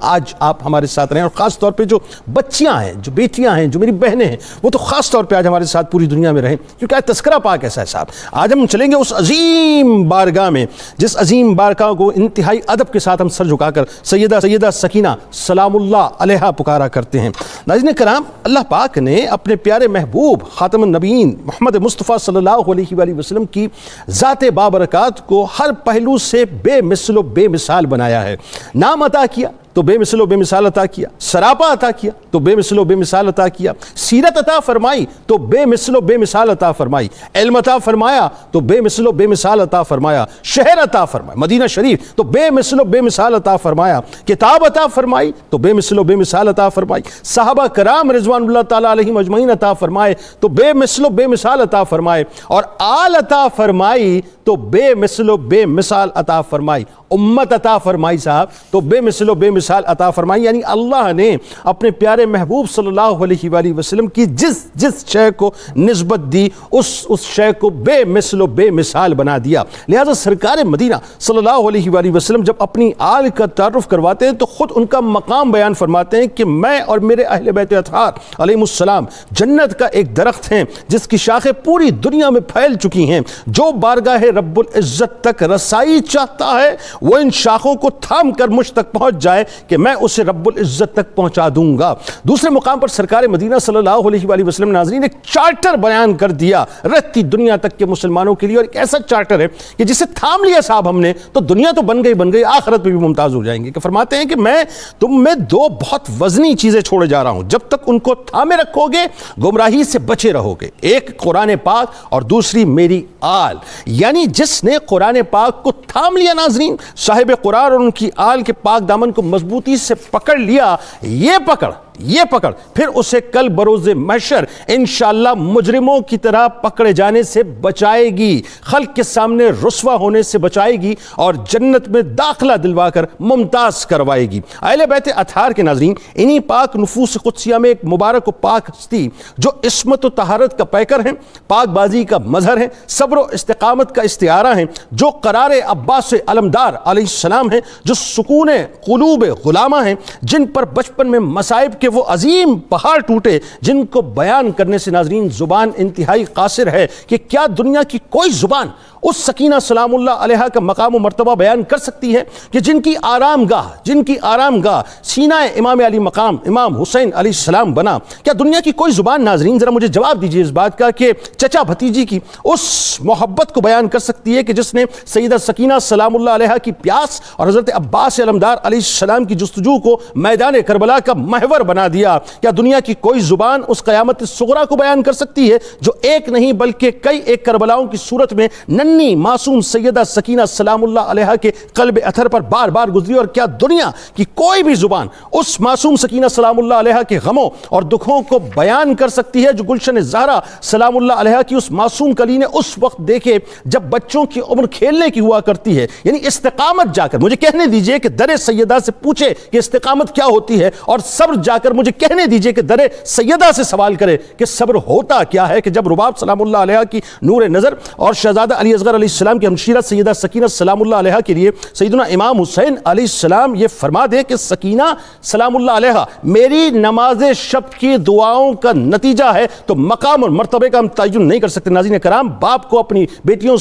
آج آپ ہمارے ساتھ رہیں، اور خاص طور پہ جو بچیاں ہیں، جو بیٹیاں ہیں، جو میری بہنیں ہیں، وہ تو خاص طور پہ آج ہمارے ساتھ پوری دنیا میں رہیں، کیونکہ آج تذکرہ پاک ایسا ہے صاحب۔ آج ہم چلیں گے اس عظیم بارگاہ میں جس عظیم بارگاہ کو انتہائی ادب کے ساتھ ہم سر جھکا کر سیدہ سکینہ سلام اللہ علیہا پکارا کرتے ہیں۔ ناظرین کرام، اللہ پاک نے اپنے پیارے محبوب خاتم النبیین محمد مصطفیٰ صلی اللہ علیہ وآلہ وسلم کی ذات بابرکات کو ہر پہلو سے بے مثل و بے مثال بنایا ہے۔ نام عطا کیا تو بے مثل و بے مثال عطا کیا، سراپا عطا کیا تو بے مثل و بے مثال عطا کیا، سیرت عطا فرمائی تو بے مثل و بے مثال عطا فرمائی، علم عطا فرمایا تو بے مثل و بے مثال عطا فرمایا، شہر عطا فرمایا مدینہ شریف تو بے مثل و بے مثال عطا فرمایا، کتاب عطا فرمائی تو بے مثل و بے مثال عطا فرمائی، صحابہ کرام رضوان اللہ تعالیٰ علیہم اجمعین عطا فرمائے تو بے مثل و بے مثال عطا فرمائے، اور آل عطا فرمائی تو بے مثل و بے مثال عطا فرمائی، امت عطا فرمائی صاحب تو بے مثل و بے مثال عطا فرمائی۔ یعنی اللہ نے اپنے پیارے محبوب صلی اللہ علیہ وآلہ وسلم کی جس شے کو نسبت دی اس شے کو بے مثل و بے مثال بنا دیا۔ لہذا سرکار مدینہ صلی اللہ علیہ وآلہ وسلم جب اپنی آل کا تعارف کرواتے ہیں تو خود ان کا مقام بیان فرماتے ہیں کہ میں اور میرے اہل بیت اطہار علیہم السلام جنت کا ایک درخت ہیں جس کی شاخیں پوری دنیا میں پھیل چکی ہیں، جو بارگاہ رب العزت تک رسائی چاہتا ہے وہ ان شاخوں کو تھام کر مجھ تک پہنچ جائے کہ میں اسے رب العزت تک پہنچا دوں گا۔ دوسرے مقام پر سرکار مدینہ صلی اللہ علیہ وآلہ وسلم ناظرین ایک چارٹر بیان کر دیا رہتی دنیا تک کے مسلمانوں کے لیے، اور ایک ایسا چارٹر ہے کہ جسے تھام لیا صاحب ہم نے تو دنیا تو بن گئی، آخرت پہ بھی ممتاز ہو جائیں گے۔ کہ فرماتے ہیں کہ میں تم میں دو بہت وزنی چیزیں چھوڑے جا رہا ہوں، جب تک ان کو تھامے رکھو گے گمراہی سے بچے رہو گے، ایک قرآن پاک اور دوسری میری آل۔ یعنی جس نے قرآن پاک کو تھام لیا ناظرین، صاحب قرآن اور ان کی آل کے پاک دامن کو مضبوطی سے پکڑ لیا، یہ پکڑ پھر اسے کل بروز محشر انشاءاللہ مجرموں کی طرح پکڑے جانے سے بچائے گی، خلق کے سامنے رسوا ہونے سے بچائے گی، اور جنت میں داخلہ دلوا کر ممتاز کروائے گی۔ اہل بیت اطہار کے ناظرین انہی پاک نفوس قدسیہ میں ایک مبارک و پاک ہستی جو عصمت و طہارت کا پیکر ہیں، پاک بازی کا مظہر ہیں، صبر و استقامت کا استعارہ ہیں، جو قرار عباس علمدار علیہ السلام ہیں، جو سکون قلوب غلامہ ہیں، جن پر بچپن میں مصائب کے وہ عظیم پہاڑ ٹوٹے جن کو بیان کرنے سے ناظرین زبان انتہائی قاصر ہے کہ کیا دنیا کی کوئی زبان اس سکینہ سلام اللہ علیہا کا مقام و مرتبہ بیان کر سکتی ہے کہ جن کی آرام گاہ سینہ امام علی مقام امام حسین علیہ السلام بنا۔ کیا دنیا کی کوئی زبان ناظرین ذرا مجھے جواب دیجیے اس بات کا کہ چچا بھتیجی کی اس محبت کو بیان کر سکتی ہے کہ جس نے سیدہ سکینہ سلام اللہ علیہا کی پیاس اور حضرت عباس علمدار علیہ السلام کی جستجو کو میدان کربلا کا محور بنا دیا؟ کیا دنیا کی کوئی زبان اس قیامت صغریٰ کو بیان کر سکتی ہے جو ایک نہیں بلکہ کئی ایک کربلاؤں کی صورت میں ننھی معصوم سیدہ سکینہ سلام اللہ علیہا کے قلب اطہر پر بار بار گزری؟ اور کیا دنیا کی کوئی بھی زبان اس معصوم سکینہ سلام اللہ علیہا کے غموں اور دکھوں کو بیان کر سکتی ہے جو گلشن زہرا سلام اللہ علیہا کی اس معصوم کلی نے اس وقت دیکھے جب بچوں کی عمر کھیلنے کی ہوا کرتی ہے؟ یعنی استقامت جا کر مجھے کہنے دیجئے کہ در سیدہ سے پوچھے کہ استقامت کیا ہوتی ہے، اور صبر جا کر مجھے کہنے دیجئے کہ در سیدہ سے سوال کرے کہ صبر ہوتا کیا ہے، کہ جب رباب سلام اللہ علیہا کی نور نظر اور شہزادہ علی اصغر علیہ السلام کی ہمشیرہ سیدہ سکینہ سلام اللہ علیہا کے لیے سیدنا امام حسین علیہ السلام یہ فرما دے کہ سکینہ سلام اللہ علیہا میری نماز شب کی دعاؤں کا نتیجہ ہے، تو مقام اور مرتبے کا ہم تعین نہیں کر سکتے۔ ناظرین کرام، باپ کو اپنی بیٹوں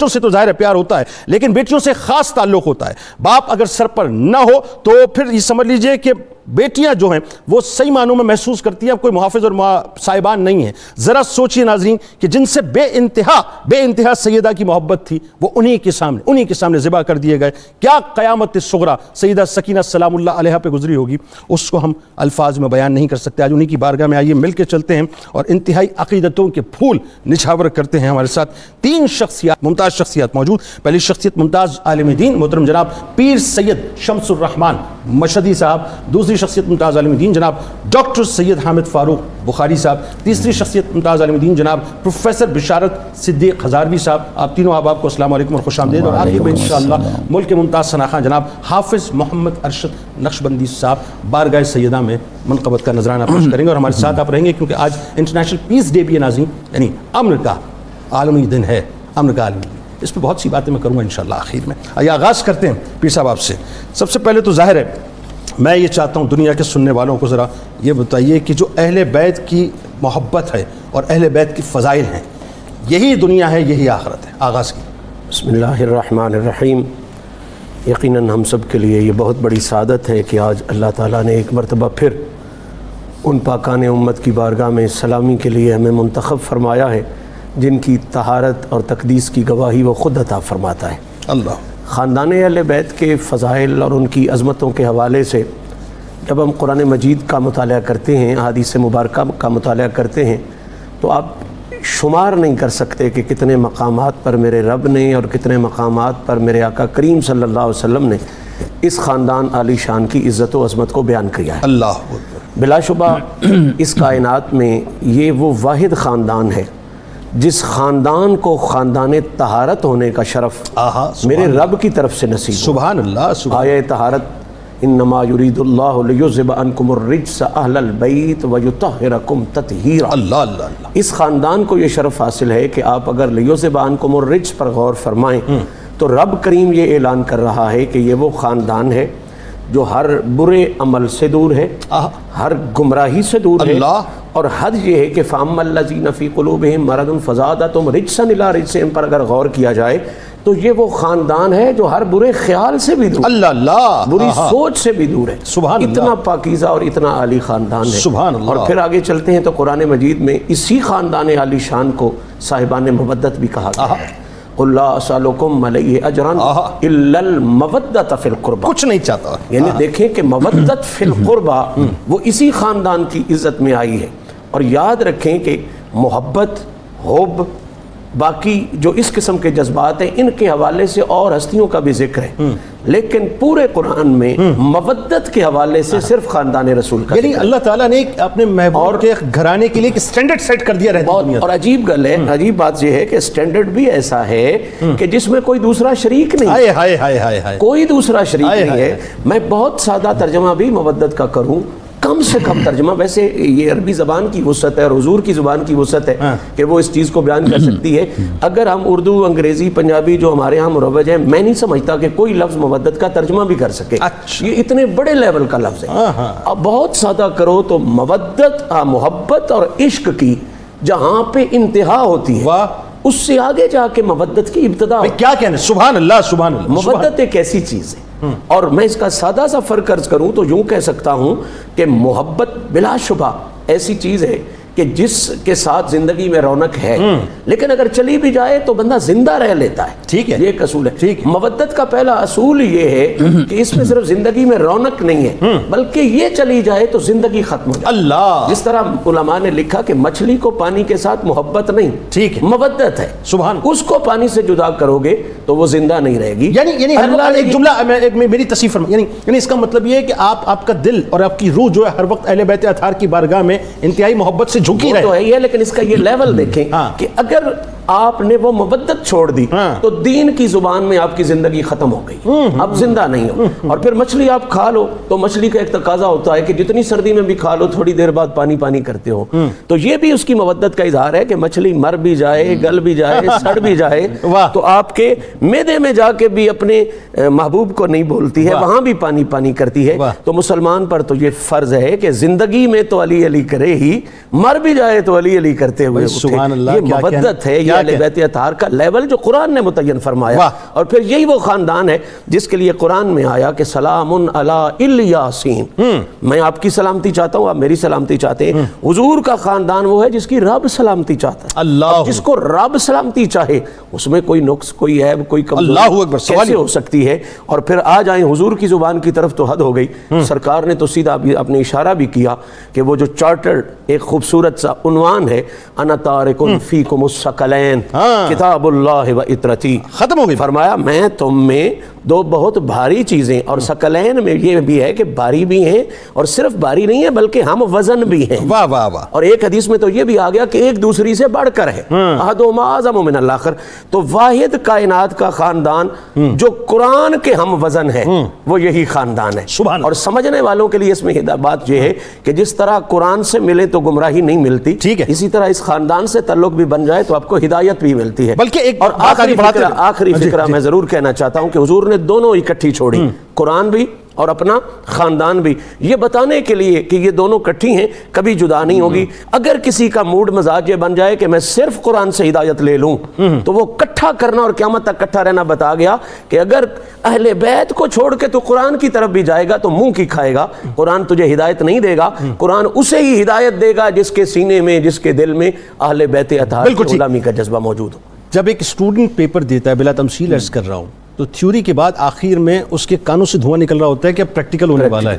سے تو ظاہر پیار ہوتا ہے، لیکن بیٹیوں سے خاص تعلق ہوتا ہے۔ باپ اگر سر پر نہ ہو تو پھر یہ سمجھ لیجئے کہ بیٹیاں جو ہیں وہ صحیح معنوں میں محسوس کرتی ہیں اب کوئی محافظ اور صاحبان نہیں ہیں۔ ذرا سوچئے ناظرین کہ جن سے بے انتہا سیدہ کی محبت تھی وہ انہی کے سامنے ذبح کر دیے گئے۔ کیا قیامت صغریٰ سیدہ سکینہ سلام اللہ علیہا پہ گزری ہوگی، اس کو ہم الفاظ میں بیان نہیں کر سکتے۔ آج انہی کی بارگاہ میں آئیے مل کے چلتے ہیں اور انتہائی عقیدتوں کے پھول نچھاور کرتے ہیں۔ ہمارے ساتھ تین ممتاز شخصیات موجود۔ پہلی شخصیت ممتاز عالم دین محترم جناب پیر سید شمس الرحمان مشہدی صاحب، دوسری شخصیت ممتاز عالم دین جناب ڈاکٹر سید حامد فاروق بخاری صاحب، تیسری شخصیت ممتاز عالم دین جناب پروفیسر بشارت صدیق ہزاروی صاحب۔ آپ تینوں احباب کو السلام علیکم اور خوش آمدید، اور آخر میں انشاءاللہ ملک کے ممتاز ثناخواں جناب حافظ محمد ارشد نقشبندی صاحب بارگاہ سیدہ میں منقبت کا نذرانہ پیش کریں گے، اور ہمارے ساتھ آپ رہیں گے کیونکہ آج انٹرنیشنل پیس ڈے بھی ہے ناظرین، یعنی امن کا عالمی دن ہے، امن کا عالمی دن۔ اس پہ بہت سی باتیں میں کروں گا انشاءاللہ آخر میں۔ آئیے آغاز کرتے ہیں پیر صاحب آپ سے۔ سب سے پہلے تو ظاہر ہے میں یہ چاہتا ہوں دنیا کے سننے والوں کو ذرا یہ بتائیے کہ جو اہل بیت کی محبت ہے اور اہل بیت کی فضائل ہیں، یہی دنیا ہے، یہی آخرت ہے. آغاز کی. بسم اللہ الرحمن الرحیم. یقیناً ہم سب کے لیے یہ بہت بڑی سعادت ہے کہ آج اللہ تعالیٰ نے ایک مرتبہ پھر ان پاکان امت کی بارگاہ میں سلامی کے لیے ہمیں منتخب فرمایا ہے جن کی طہارت اور تقدیس کی گواہی وہ خود عطا فرماتا ہے. اللہ. خاندان اہل بیت کے فضائل اور ان کی عظمتوں کے حوالے سے جب ہم قرآن مجید کا مطالعہ کرتے ہیں، احادیث مبارکہ کا مطالعہ کرتے ہیں، تو آپ شمار نہیں کر سکتے کہ کتنے مقامات پر میرے رب نے اور کتنے مقامات پر میرے آقا کریم صلی اللہ علیہ وسلم نے اس خاندان عالی شان کی عزت و عظمت کو بیان کیا ہے. اللہ. بلا شبہ اس کائنات میں یہ وہ واحد خاندان ہے جس خاندان کو خاندان طہارت ہونے کا شرف میرے رب کی طرف سے نصیب. سبحان اللہ. آیہ طہارت انما یرید اللہ لیذہب عنکم الرجس اہل البیت ویطہرکم تطہیرا. اللہ اللہ اللہ. اس خاندان کو یہ شرف حاصل ہے کہ آپ اگر لیذہب عنکم الرجس پر غور فرمائیں تو رب کریم یہ اعلان کر رہا ہے کہ یہ وہ خاندان ہے جو ہر برے عمل سے دور ہے، ہر گمراہی سے دور ہے، اور حد یہ ہے کہ فَأَمَّا الَّذِينَ فِي قُلُوبِهِمْ مَرَضٌ فَزَادَتْهُمْ رِجْسًا إِلَىٰ رِجْسِهِمْ پر اگر غور کیا جائے تو یہ وہ خاندان ہے جو ہر برے خیال سے بھی دور، اللہ اللہ، بری سوچ سے بھی دور ہے. سبحان اللہ. اتنا پاکیزہ اور اتنا عالی خاندان ہے. سبحان اللہ. اور پھر آگے چلتے ہیں تو قرآن مجید میں اسی خاندان عالی شان کو صاحبان مودت بھی کہا گیا ہے. قُلْ لَا أَسْأَلُكُمْ عَلَيْهِ أَجْرًا إِلَّا الْمَوَدَّةَ فِي الْقُرْبَى. کچھ نہیں چاہتا. یعنی دیکھیں کہ مودت فی القربہ وہ اسی خاندان کی عزت میں آئی ہے. اور یاد رکھیں کہ محبت، حب، باقی جو اس قسم کے جذبات ہیں ان کے حوالے سے اور ہستیوں کا بھی ذکر ہے، لیکن پورے قرآن میں مودت کے حوالے سے صرف خاندان رسول کا. یعنی اللہ تعالیٰ نے اپنے محبوب کے گھرانے کے لیے ایک سٹینڈرڈ سیٹ کر دیا رہتا ہے. اور عجیب گل ہے، عجیب بات یہ ہے کہ سٹینڈرڈ بھی ایسا ہے کہ جس میں کوئی دوسرا شریک نہیں. ہائے ہائے ہائے ہائے ہائے. کوئی دوسرا شریک نہیں ہے. میں بہت سادہ ترجمہ بھی مودت کا کروں، کم سے کم ترجمہ. ویسے یہ عربی زبان کی وسعت ہے اور حضور کی زبان کی وسعت ہے کہ وہ اس چیز کو بیان کر سکتی ہے. اگر ہم اردو، انگریزی، پنجابی جو ہمارے ہاں مروج ہیں، میں نہیں سمجھتا کہ کوئی لفظ مودت کا ترجمہ بھی کر سکے. یہ اتنے بڑے لیول کا لفظ ہے. اب بہت سادہ کرو تو مودت، محبت اور عشق کی جہاں پہ انتہا ہوتی ہے اس سے آگے جا کے مودت کی ابتدا. کیا کہنا. سبحان اللہ سبحان اللہ. مودت ایک ایسی چیز ہے، اور میں اس کا سادہ سا فرق عرض کروں تو یوں کہہ سکتا ہوں کہ محبت بلا شبہ ایسی چیز ہے کہ جس کے ساتھ زندگی میں رونق ہے، لیکن اگر چلی بھی جائے تو بندہ زندہ رہ لیتا ہے. ٹھیک ہے، یہ ایک اصول ہے. مودت کا پہلا اصول یہ ہے کہ اس میں صرف زندگی میں رونق نہیں ہے بلکہ یہ چلی جائے تو زندگی ختم ہو جائے. اللہ. جس طرح علماء نے لکھا کہ مچھلی کو پانی کے ساتھ محبت نہیں، ٹھیک ہے، مودت ہے. سبحان. اس کو پانی سے جدا کرو گے تو وہ زندہ نہیں رہے گی. یعنی ایک جملہ میری تصحیح فرمائیں. یعنی اس کا مطلب یہ ہے کہ آپ کا دل اور آپ کی روح جو ہے ہر وقت اہل بیت اطہار کی بارگاہ میں انتہائی محبت سے جھکی رہے. تو ہے یہ، لیکن اس کا یہ لیول دیکھیں کہ اگر آپ نے وہ مودت چھوڑ دی تو دین کی زبان میں آپ کی زندگی ختم ہو گئی، اب زندہ نہیں ہو. اور پھر مچھلی آپ کھا لو تو مچھلی کا ایک تقاضا ہوتا ہے کہ جتنی سردی میں بھی کھا لو تھوڑی دیر بعد پانی پانی کرتے ہو. تو یہ بھی اس کی مودت کا اظہار ہے کہ مچھلی مر بھی جائے، گل بھی جائے، سڑ بھی جائے تو آپ کے معدے میں جا کے بھی اپنے محبوب کو نہیں بولتی ہے، وہاں بھی پانی پانی کرتی ہے. تو مسلمان پر تو یہ فرض ہے کہ زندگی میں تو علی علی کرے ہی، مر بھی جائے تو علی علی کرتے ہوئے اٹھے. یہ مودت ہے، یہ اہل بیت اطہار کا لیول جو قرآن نے متعین فرمایا. اور پھر یہی وہ خاندان ہے جس کے لیے قرآن میں آیا کہ سلام علی الیاسین. میں آپ کی سلامتی چاہتا ہوں، آپ میری سلامتی چاہتے ہیں. حضور کا خاندان وہ ہے جس کی رب سلامتی چاہتا ہے. اللہ. جس کو رب سلامتی چاہے اس میں کوئی نقص، کوئی عیب، کوئی کمزوری کیسے ہو سکتی ہے؟ اور پھر آ جائیں حضور کی زبان کی طرف تو حد ہو گئی. سرکار نے تو سیدھا اپنے اشارہ بھی کیا کہ وہ جو چارٹرڈ ایک خوبصورت سا عنوان ہے، انا تارک فیکم الثقلین کتاب اللہ و اطرتی، ختم ہو گئی. فرمایا میں تم میں دو بہت بھاری چیزیں، اور ثقلین میں یہ بھی ہے کہ بھاری بھی ہیں اور صرف بھاری نہیں ہے بلکہ ہم وزن بھی ہیں. واہ واہ واہ. اور ایک حدیث میں تو یہ بھی آ گیا کہ ایک دوسری سے بڑھ کر ہے، احدہما اعظم من الاخر. تو واحد کائنات کا خاندان جو قرآن کے ہم وزن ہے وہ یہی خاندان ہے. اور سمجھنے والوں کے لیے اس میں بات یہ ہے کہ جس طرح قرآن سے ملے تو گمراہی نہیں ملتی، ٹھیک ہے، اسی طرح اس خاندان سے تعلق بھی بن جائے تو آپ کو ہدایت بھی ملتی ہے. بلکہ ایک اور آخری فکرہ میں ضرور کہنا چاہتا ہوں کہ حضور نے دونوں اکٹھی چھوڑی، قرآن بھی اور اپنا خاندان بھی، یہ بتانے کے لیے کہ یہ دونوں کٹھی ہیں، کبھی جدا نہیں ہوگی۔ اگر کسی کا موڈ مزاج یہ بن جائے کہ میں صرف قرآن سے ہدایت لے لوں تو وہ کٹھا کرنا اور قیامت تک کٹھا رہنا بتا گیا کہ اگر اہل بیت کو چھوڑ کے تو قرآن کی طرف بھی جائے گا تو منہ کی کھائے گا۔ قرآن تجھے ہدایت نہیں دے گا، قرآن اسے ہی ہدایت دے گا جس کے سینے میں، جس کے دل میں اہل بیت اطہار کی غلامی کا جذبہ موجود ہو۔ جب ایک اسٹوڈنٹ پیپر دیتا ہے، بلا تمثیل عرض کر رہا ہوں، تو تھیوری کے بعد آخر میں اس کے کانوں سے دھواں نکل رہا ہوتا ہے کہ اب پریکٹیکل ہونے والا ہے۔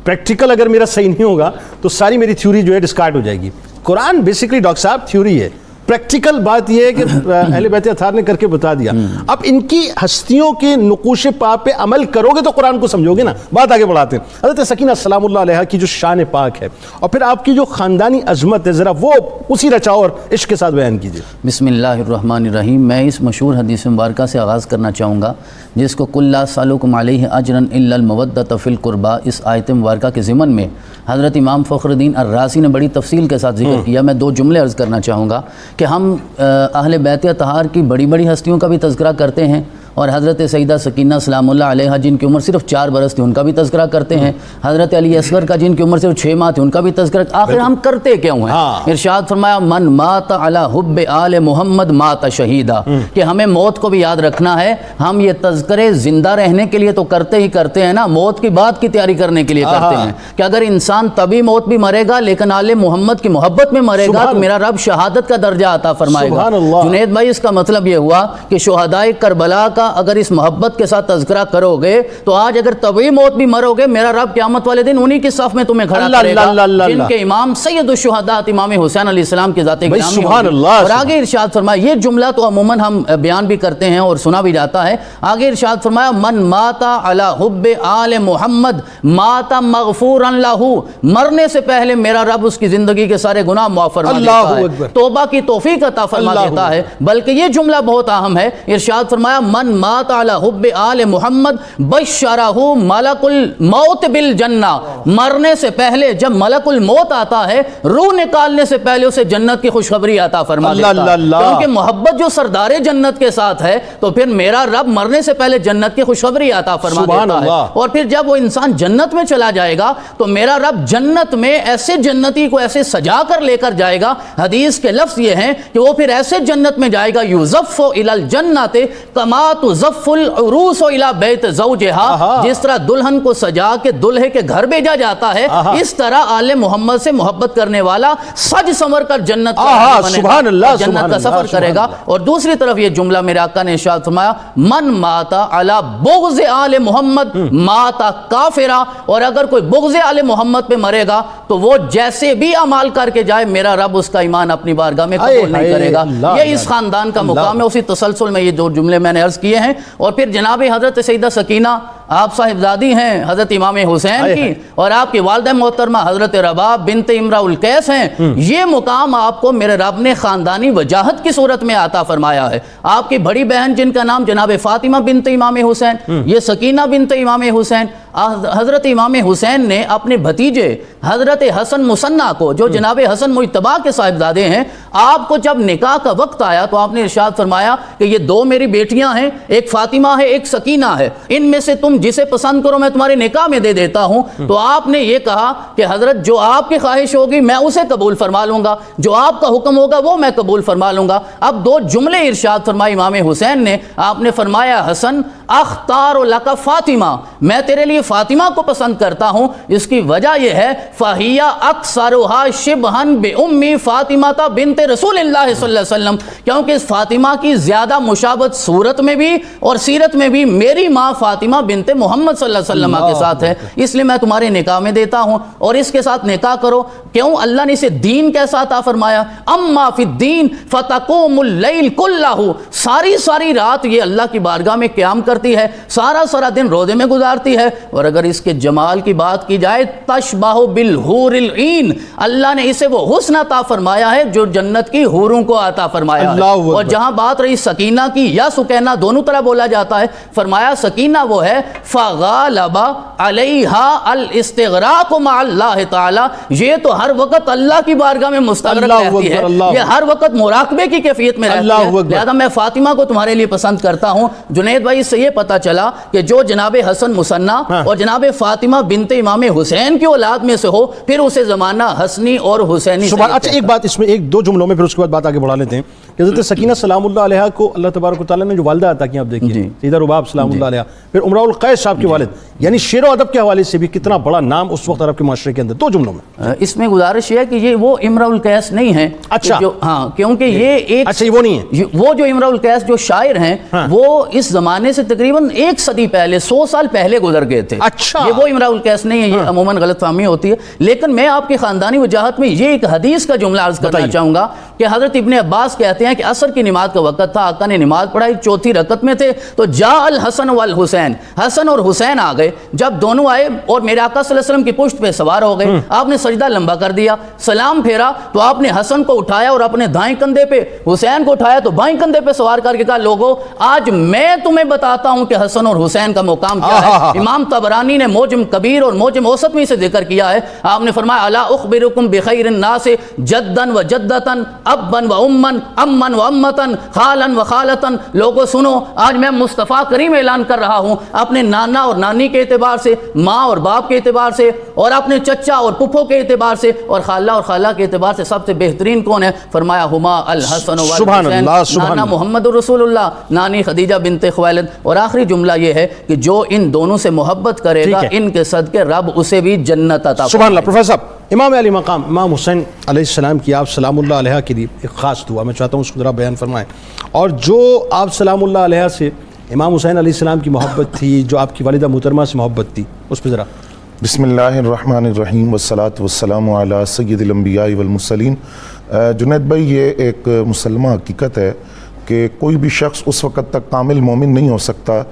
پریکٹیکل اگر میرا صحیح نہیں ہوگا تو ساری میری تھیوری جو ہے ڈسکارڈ ہو جائے گی۔ قرآن بیسیکلی ڈاکٹر صاحب تھیوری ہے، پریکٹیکل بات یہ ہے کہ اہل بیت اطہار نے کر کے بتا دیا۔ اب ان کی ہستیوں کے نقوش پا پہ عمل کرو گے تو قرآن کو سمجھو گے نا۔ بات آگے بڑھاتے ہیں۔ حضرت سکینہ سلام اللہ علیہا کی جو شان پاک ہے اور پھر آپ کی جو خاندانی عظمت ہے، ذرا وہ اسی رچاؤ اور عشق کے ساتھ بیان کیجیے۔ بسم اللہ الرحمن الرحیم۔ میں اس مشہور حدیث مبارکہ سے آغاز کرنا چاہوں گا جس کو کل لا سالکم علیہ اجرا الا المودۃ فی القربى، اس آیت مبارکہ کے ضمن میں حضرت امام فخر الدین الرازی نے بڑی تفصیل کے ساتھ ذکر کیا۔ میں دو جملے عرض کرنا چاہوں گا کہ ہم اہل بیت اطہار کی بڑی بڑی ہستیوں کا بھی تذکرہ کرتے ہیں، اور حضرت سیدہ سکینہ سلام اللہ علیہا جن کی عمر صرف 4 برس تھی ان کا بھی تذکرہ کرتے ہیں، حضرت علی اصغر کا جن کی عمر صرف 6 ماہ تھی ان کا بھی تذکرہ۔ آخر ہم کرتے کیوں ہیں؟ ارشاد فرمایا من مات علی حب آل محمد مات شہیدا، کہ ہمیں موت کو بھی یاد رکھنا ہے۔ ہم یہ تذکرے زندہ رہنے کے لیے تو کرتے ہی کرتے ہیں نا، موت کی بات کی تیاری کرنے کے لیے کرتے ہیں کہ اگر انسان تبھی موت بھی مرے گا لیکن آل محمد کی محبت میں مرے گا تو میرا رب شہادت کا درجہ عطا فرمائے گا۔ جنید بھائی اس کا مطلب یہ ہوا کہ شہدائے کربلا کا اگر اس محبت کے ساتھ تذکرہ کرو گے تو آج اگر طبعی موت بھی مرو گے میرا رب قیامت والے دن انہی کی صف میں تمہیں کھڑا کرے گا جن کے امام سید الشہداء امام حسین علیہ السلام کی ذات گرامی ہوگی۔ اور آگے ارشاد فرمایا، یہ جملہ تو عموماً ہم بیان بھی کرتے ہیں اور سنا بھی جاتا ہے، آگے ارشاد فرمایا من ماتا علی حب آل محمد ماتا مغفورا لہ، مرنے سے پہلے میرا رب اس کی زندگی کے سارے گناہ معاف فرما دیتا ہے، توبہ کی توفیق عطا فرما دیتا ہے۔ بلکہ یہ جملہ بہت اہم ہے، ارشاد فرمایا من مات علی حب آل محمد بشرہ ملک الموت بالجنہ، مرنے سے پہلے جب ملک الموت آتا ہے روح نکالنے سے پہلے اسے جنت کی خوشخبری عطا فرما دیتا ہے، کیونکہ محبت جو سردار جنت کے ساتھ ہے تو پھر میرا رب مرنے سے پہلے جنت کی خوشخبری عطا فرما دیتا ہے۔ اور پھر جب وہ انسان جنت میں چلا جائے گا تو میرا رب جنت میں ایسے جنتی کو ایسے سجا کر لے کر جائے گا، حدیث کے لفظ یہ ہیں کہ وہ پھر ایسے جنت میں جائے گا یزف الی الجنت کما تزف العروس الی بیت زوجہا، جس طرح دلہن کو سجا کے دلہے کے گھر بھیجا جاتا ہے اس طرح آل محمد سے محبت کرنے والا سج سمر کر جنت کا سفر کرے گا۔ اور دوسری طرف یہ جملہ میرے آقا نے ارشاد فرمایا من ماتا علی بغض آل محمد ماتا کافرا، اور اگر کوئی بغض آل محمد پہ مرے گا تو وہ جیسے بھی اعمال کر کے جائے میرا رب اس کا ایمان اپنی بارگاہ میں قبول نہیں کرے گا۔ یہ اس خاندان کا مقام ہے۔ اسی تسلسل میں یہ دو جملے میں نے عرض کیے ہیں۔ اور پھر جناب حضرت سیدہ سکینہ آپ صاحبزادی ہیں حضرت امام حسین کی، اور آپ کی والدہ محترمہ حضرت رباب بنت امرا القیس ہیں۔ یہ مقام آپ کو میرے رب نے خاندانی وجاہت کی صورت میں عطا فرمایا ہے۔ آپ کی بڑی بہن جن کا نام جناب فاطمہ بنت امام حسین، یہ سکینہ بنت امام حسین، حضرت امام حسین نے اپنے بھتیجے حضرت حسن مصنع کو جو جناب حسن مجتبیٰ کے صاحبزادے ہیں، آپ کو جب نکاح کا وقت آیا تو آپ نے ارشاد فرمایا کہ یہ دو میری بیٹیاں ہیں، ایک فاطمہ ہے ایک سکینہ ہے، ان میں سے تم جسے پسند کرو میں تمہارے نکاح میں دے دیتا ہوں۔ تو آپ نے یہ کہا کہ حضرت جو آپ کی خواہش ہوگی میں اسے قبول فرما لوں گا، جو آپ کا حکم ہوگا وہ میں قبول فرما لوں گا۔ اب دو جملے ارشاد فرمائے امام حسین نے، آپ نے فرمایا حسن اختار لک فاطمہ، میں تیرے لیے فاطمہ کو پسند کرتا ہوں، اس کی وجہ یہ ہے فہیہ اکثرھا شبہا بأمی فاطمہ بنت رسول اللہ صلی اللہ علیہ وسلم، کیونکہ اس فاطمہ کی زیادہ مشابہت صورت میں بھی اور سیرت میں بھی میری ماں فاطمہ بنت محمد صلی اللہ علیہ وسلم کے ساتھ ہے، اس لیے میں تمہارے نکاح میں دیتا ہوں اور اس کے ساتھ نکاح کرو۔ کیوں؟ اللہ نے اسے دین کیسا عطا فرمایا، اما فی الدین فتقوم اللیل کلہ، ساری رات یہ اللہ کی بارگاہ میں قیام کرتی ہے، سارا دن روزے میں گزارتی ہے، اور اگر اس کے جمال کی بات کی جائے تشبہ بالحور العین، اللہ نے اسے وہ حسن عطا فرمایا ہے جو جنت کی حوروں کو عطا فرمایا ہے۔ اور جہاں بات رہی سکینہ کی یا سکینہ دونوں طرح بولا جاتا ہے، فرمایا سکینہ وہ ہے فغالب علیہا الاستغراق مع اللہ تعالی، یہ تو ہر وقت اللہ کی بارگاہ میں مستغرق رہتی ہے, یہ ہر وقت مراقبے کی کیفیت میں رہتی ہے. لہذا میں فاطمہ کو تمہارے لیے پسند کرتا ہوں. جنید بھائی اس سے یہ پتا چلا کہ جو جناب حسن مثنیٰ اور جناب فاطمہ بنت امام حسین کی اولاد میں سے ہو, پھر اسے زمانہ حسنی اور حسینی. اچھا ایک بات اس میں, ایک دو جملوں میں پھر اس کے بعد بات آگے بڑھا لیتے ہیں. حضرت سکینہ سلام اللہ علیہ کو اللہ تبارک و تعالیٰ نے جو والدہ عطا کی, آپ دیکھیے سیدہ رباب سلام اللہ علیہ, پھر امراء القیس صاحب کے والد, یعنی شعر و ادب کے حوالے سے بھی کتنا بڑا نام اس وقت عرب کے معاشرے کے اندر. دو جملوں میں اس میں گزارش یہ ہے کہ یہ وہ امراء القیس نہیں ہیں. اچھا ہاں, کیونکہ یہ ایک, اچھا وہ نہیں ہے. وہ جو امراء القیس جو شاعر ہیں وہ اس زمانے سے تقریباً 1 صدی پہلے, 100 سال پہلے گزر گئے تھے. اچھا یہ وہ امراء القیس نہیں ہے, یہ عموماً غلط فہمی ہوتی ہے. لیکن میں آپ کی خاندانی وجاہت میں یہ ایک حدیث کا جملہ عرض کرنا چاہوں گا کہ حضرت ابن عباس کہتے ہیں کہ عصر کی نماز کا وقت تھا, آقا نے نماز پڑھائی, 4تھی رکعت میں تھے, تو جاء الحسن والحسین, حسن اور حسین آ گئے. جب دونوں آئے اور میرے آقا صلی اللہ علیہ وسلم کی پشت پہ سوار ہو گئے, آپ نے سجدہ لمبا کر دیا, سلام پھیرا تو آپ نے حسن کو اٹھایا اور اپنے دائیں کندھے پہ, حسین کو اٹھایا تو بائیں کندھے پہ سوار کر کے کہا, لوگو آج میں تمہیں بتاتا ہوں کہ حسن اور حسین کا مقام کیا ہے. امام طبرانی نے موجم کبیر اور موجم اوسط میں سے ذکر کیا ہے. آپ نے فرمایا, الا اخبرکم بخیر الناس جدا و جدتا ابا و امن امن و امتا خالا و خالتا. لوگوں سنو, آج میں مصطفیٰ کریم اعلان کر رہا ہوں اپنے نانا اور نانی کے اعتبار سے, ماں اور باپ کے اعتبار سے, اور اپنے چچا اور پپھو کے اعتبار سے, اور خالہ اور خالہ کے اعتبار سے سب سے بہترین کون ہے؟ فرمایا ہما الحسن والحسین, نانا محمد رسول اللہ, نانی خدیجہ بنت خویلد. اور آخری جملہ یہ ہے کہ جو ان دونوں سے محبت کرے گا ان کے صدقے رب اسے بھی جنت عطا. سبحان اللہ. پروفیسر صاحب, امام علی مقام امام حسین علیہ السلام کی آپ سلام اللہ علیہ کے لیے ایک خاص دعا میں چاہتا ہوں اس کو ذرا بیان فرمائیں. اور جو آپ سلام اللہ علیہ سے امام حسین علیہ السلام کی محبت تھی, جو آپ کی والدہ محترمہ سے محبت تھی, اس پہ ذرا. بسم اللہ الرحمن الرحیم والصلاة والسلام علی سید الانبیاء والمرسلین. جنید بھائی, یہ ایک مسلمہ حقیقت ہے کہ کوئی بھی شخص اس وقت تک کامل مومن نہیں ہو سکتا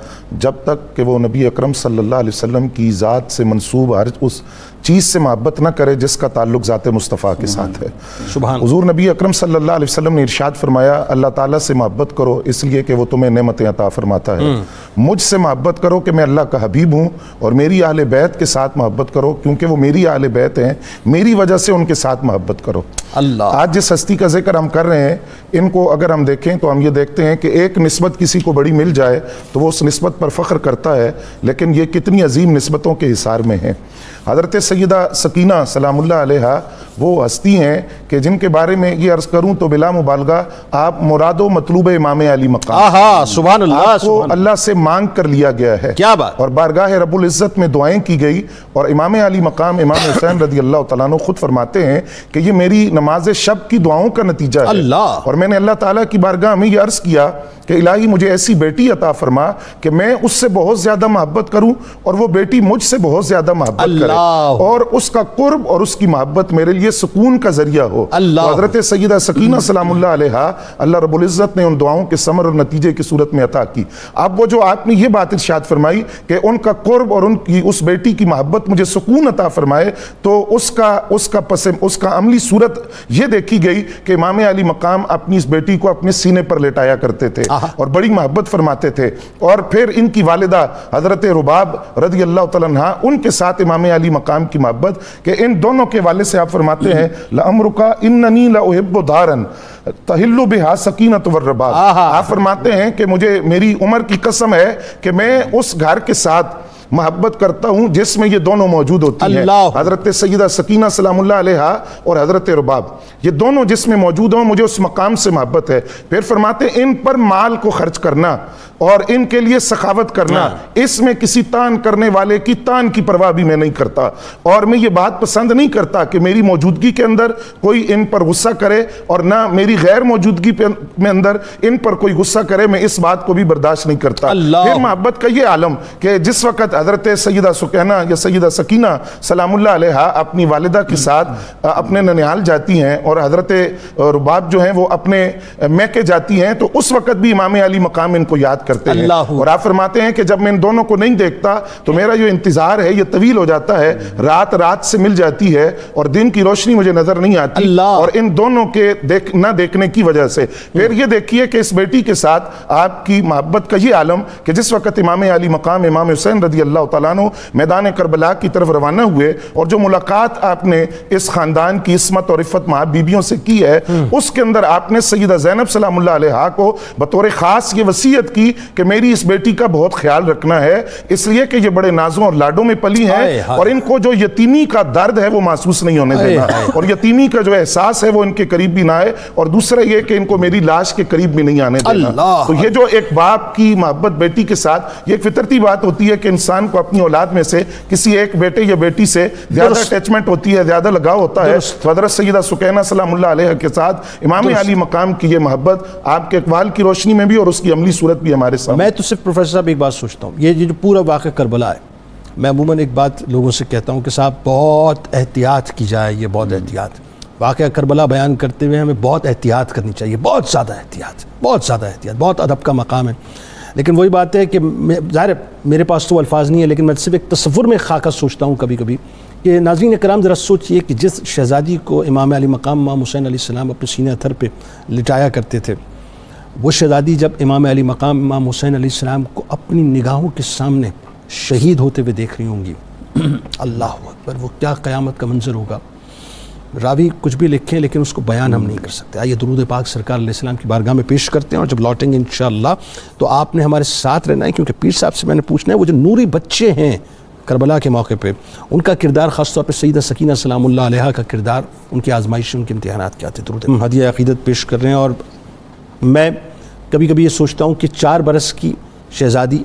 جب تک کہ وہ نبی اکرم صلی اللہ علیہ وسلم کی ذات سے منسوب ہر اس چیز سے محبت نہ کرے جس کا تعلق ذات مصطفیٰ کے ساتھ ہے. سبحان. حضور نبی اکرم صلی اللہ علیہ وسلم نے ارشاد فرمایا, اللہ تعالیٰ سے محبت کرو اس لیے کہ وہ تمہیں نعمتیں عطا فرماتا ہے. مجھ سے محبت کرو کہ میں اللہ کا حبیب ہوں, اور میری اہل بیت کے ساتھ محبت کرو کیونکہ وہ میری اہل بیت ہیں, میری وجہ سے ان کے ساتھ محبت کرو. اللہ. آج جس ہستی کا ذکر ہم کر رہے ہیں, ان کو اگر ہم دیکھیں تو ہم یہ دیکھتے ہیں کہ ایک نسبت کسی کو بڑی مل جائے تو وہ اس نسبت پر فخر کرتا ہے, لیکن یہ کتنی عظیم نسبتوں کے حصار میں ہیں. حضرت سیدہ سکینہ سلام اللہ علیہ وہ ہستی ہیں کہ جن کے بارے میں یہ عرض کروں تو بلا مبالغہ آپ مراد و مطلوب امام علی مقام, سبحان اللہ, آپ کو اللہ سے مانگ کر لیا گیا ہے. کیا بات. اور بارگاہ رب العزت میں دعائیں کی گئی, اور امام علی مقام امام حسین رضی اللہ تعالیٰ عنہ خود فرماتے ہیں کہ یہ میری نماز شب کی دعاؤں کا نتیجہ ہے. اللہ. اور میں نے اللہ تعالیٰ کی بارگاہ میں یہ عرض کیا کہ الہی مجھے ایسی بیٹی عطا فرما کہ میں اس سے بہت زیادہ محبت کروں اور وہ بیٹی مجھ سے بہت زیادہ محبت کرے, اور اس کا قرب اور اس کی محبت میرے لیے سکون کا ذریعہ ہو. حضرت سیدہ سکینہ سلام اللہ علیہ اللہ رب العزت نے ان دعاؤں کے ثمر اور نتیجے کی صورت میں عطا کی. اب وہ جو آپ نے یہ بات ارشاد فرمائی کہ ان کا قرب اور ان کی اس بیٹی کی محبت مجھے سکون عطا فرمائے, تو اس کا عملی صورت یہ دیکھی گئی کہ امام علی مقام اپنی اس بیٹی کو اپنے سینے پر لٹایا کرتے تھے اور بڑی محبت فرماتے تھے. اور پھر ان کی والدہ حضرت رباب رضی اللہ تعالیٰ عنہ, ان کے ساتھ امام علی مقام کی محبت کہ ان دونوں کے والد سے آپ فرماتے ہیں لَأَمْرُكَ إِنَّنِي لَأُحِبُّ دَارًا تَحِلُّ بِهَا سَكِينَةُ وَالرَّبَابُ. آپ فرماتے ہیں کہ مجھے میری عمر کی قسم ہے کہ میں اس گھر کے ساتھ محبت کرتا ہوں جس میں یہ دونوں موجود ہوتی ہیں. حضرت سیدہ سکینہ سلام اللہ علیہ اور حضرت رباب, یہ دونوں جس میں موجود ہوں مجھے اس مقام سے محبت ہے. پھر فرماتے ہیں ان پر مال کو خرچ کرنا اور ان کے لیے سخاوت کرنا, اس میں کسی تان کرنے والے کی تان کی پرواہ بھی میں نہیں کرتا, اور میں یہ بات پسند نہیں کرتا کہ میری موجودگی کے اندر کوئی ان پر غصہ کرے اور نہ میری غیر موجودگی میں اندر ان پر کوئی غصہ کرے, میں اس بات کو بھی برداشت نہیں کرتا. پھر محبت کا یہ عالم کہ جس وقت حضرت سیدہ سکینہ یا سیدہ سکینہ سلام اللہ علیہ اپنی والدہ کے ساتھ اپنے ننیال جاتی ہیں اور حضرت رباب جو ہیں وہ اپنے میکے جاتی ہیں, تو اس وقت بھی امام علی مقام ان کو یاد کرتے ہیں. اور آپ فرماتے ہیں کہ جب میں ان دونوں کو نہیں دیکھتا تو میرا جو انتظار ہے یہ طویل ہو جاتا ہے, رات سے مل جاتی ہے اور دن کی روشنی مجھے نظر نہیں آتی, اور ان دونوں کے نہ دیکھنے کی وجہ سے. پھر یہ دیکھیے کہ اس بیٹی کے ساتھ آپ کی محبت کا یہ عالم کہ جس وقت امام علی مقام امام حسین رضی اللہ اللہ تعالیٰ عنہ میدان کربلا کی طرف روانہ ہوئے، اور جو ملاقات آپ نے اس خاندان کی عصمت اور عفت مآب بیبیوں سے کی ہے، اس کے اندر آپ نے سیدہ زینب سلام اللہ علیہا کو بطور خاص یہ وصیت کی کہ میری اس بیٹی کا بہت خیال رکھنا ہے، اس لیے کہ یہ بڑے نازوں اور لاڈوں میں پلی ہیں، اور ان کو جو یتیمی کا درد ہے وہ محسوس نہیں ہونے دینا، اور یتیمی کا جو احساس ہے وہ ان کے قریب بھی نہ آئے، اور دوسرا یہ کہ ان کو میری لاش کے قریب بھی نہیں آنے دینا۔ تو یہ جو ایک باپ کی محبت بیٹی کے ساتھ، یہ ایک فطرتی بات ہوتی ہے کہ انسان کو اپنی اولاد میں سے کسی ایک بیٹے یا بیٹی سے زیادہ اٹیچمنٹ ہوتی ہے، زیادہ لگاؤ ہوتا ہے۔ تو حضرت سیدہ سکینہ سلام اللہ علیہ کے ساتھ امام علی مقام کی یہ محبت آپ کے اقوال کی روشنی میں بھی اور اس کی عملی صورت بھی ہمارے سامنے۔ میں تو صرف پروفیسر صاحب ایک بات سوچتا ہوں، یہ جو پورا واقعہ کربلا ہے، میں عموماً ایک بات لوگوں سے کہتا ہوں کہ صاحب بہت احتیاط کی جائے، یہ بہت احتیاط، واقعہ کربلا بیان کرتے ہوئے ہمیں بہت احتیاط کرنی چاہیے، بہت زیادہ احتیاط، بہت ادب کا مقام ہے۔ لیکن وہی بات ہے کہ ظاہر میرے پاس تو الفاظ نہیں ہے، لیکن میں صرف ایک تصور میں خاکہ سوچتا ہوں کبھی کبھی کہ ناظرین کرام ذرا سوچئے کہ جس شہزادی کو امام علی مقام امام حسین علیہ السلام اپنے سینہ اتھر پہ لٹایا کرتے تھے، وہ شہزادی جب امام علی مقام امام حسین علیہ السلام کو اپنی نگاہوں کے سامنے شہید ہوتے ہوئے دیکھ رہی ہوں گی، اللہ اکبر، وہ کیا قیامت کا منظر ہوگا۔ راوی کچھ بھی لکھیں لیکن اس کو بیان ہم نہیں کر سکتے۔ آئیے درود پاک سرکار علیہ السلام کی بارگاہ میں پیش کرتے ہیں، اور جب لوٹیں گے انشاءاللہ تو آپ نے ہمارے ساتھ رہنا ہے، کیونکہ پیر صاحب سے میں نے پوچھنا ہے وہ جو نوری بچے ہیں کربلا کے موقع پہ، ان کا کردار، خاص طور پہ سیدہ سکینہ سلام اللہ علیہا کا کردار، ان کی آزمائشیں، ان کے امتحانات کیا تھے۔ درود ہدیہ عقیدت پیش کر رہے ہیں، اور میں کبھی کبھی یہ سوچتا ہوں کہ 4 برس کی شہزادی،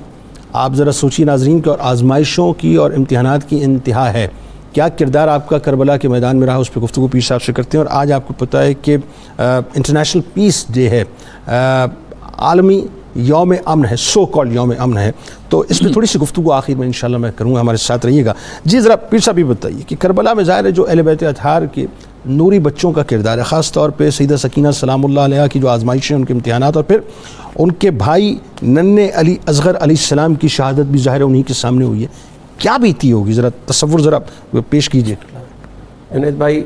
آپ ذرا سوچیے ناظرین کہ اور آزمائشوں کی اور امتحانات کی انتہا ہے، کیا کردار آپ کا کربلا کے میدان میں رہا، اس پہ گفتگو پیر صاحب سے کرتے ہیں۔ اور آج آپ کو پتہ ہے کہ انٹرنیشنل پیس ڈے ہے، عالمی یوم امن ہے، سو کال یوم امن ہے، تو اس پہ تھوڑی سی گفتگو آخر میں انشاءاللہ میں کروں گا، ہمارے ساتھ رہیے گا۔ جی ذرا پیر صاحب یہ بتائیے کہ کربلا میں ظاہر ہے جو اہل بیت اطہار کے نوری بچوں کا کردار ہے، خاص طور پہ سیدہ سکینہ سلام اللہ علیہ کی جو آزمائشیں، ان کے امتحانات، اور پھر ان کے بھائی ننھے علی اصغر علیہ السلام کی شہادت بھی ظاہر انہی کے سامنے ہوئی ہے، کیا بیتی ہوگی، ذرا تصور ذرا پیش کیجیے۔ جنید بھائی،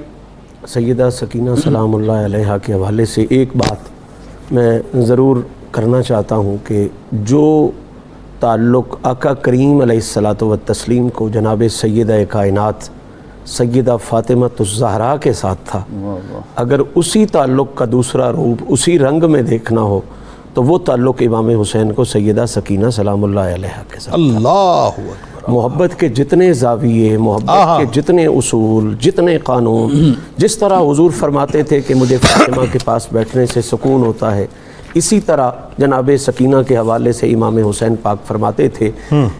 سیدہ سکینہ سلام اللہ علیہ کے حوالے سے ایک بات میں ضرور کرنا چاہتا ہوں کہ جو تعلق آقا کریم علیہ الصلاۃ والتسلیم کو جناب سیدہ کائنات سیدہ فاطمہ الزہرا کے ساتھ تھا، اگر اسی تعلق کا دوسرا روپ اسی رنگ میں دیکھنا ہو تو وہ تعلق امام حسین کو سیدہ سکینہ سلام اللہ علیہ کے ساتھ۔ اللہ اکبر، محبت کے جتنے زاویے، محبت کے جتنے اصول، جتنے قانون، جس طرح حضور فرماتے تھے کہ مجھے فاطمہ کے پاس بیٹھنے سے سکون ہوتا ہے، اسی طرح جناب سکینہ کے حوالے سے امام حسین پاک فرماتے تھے،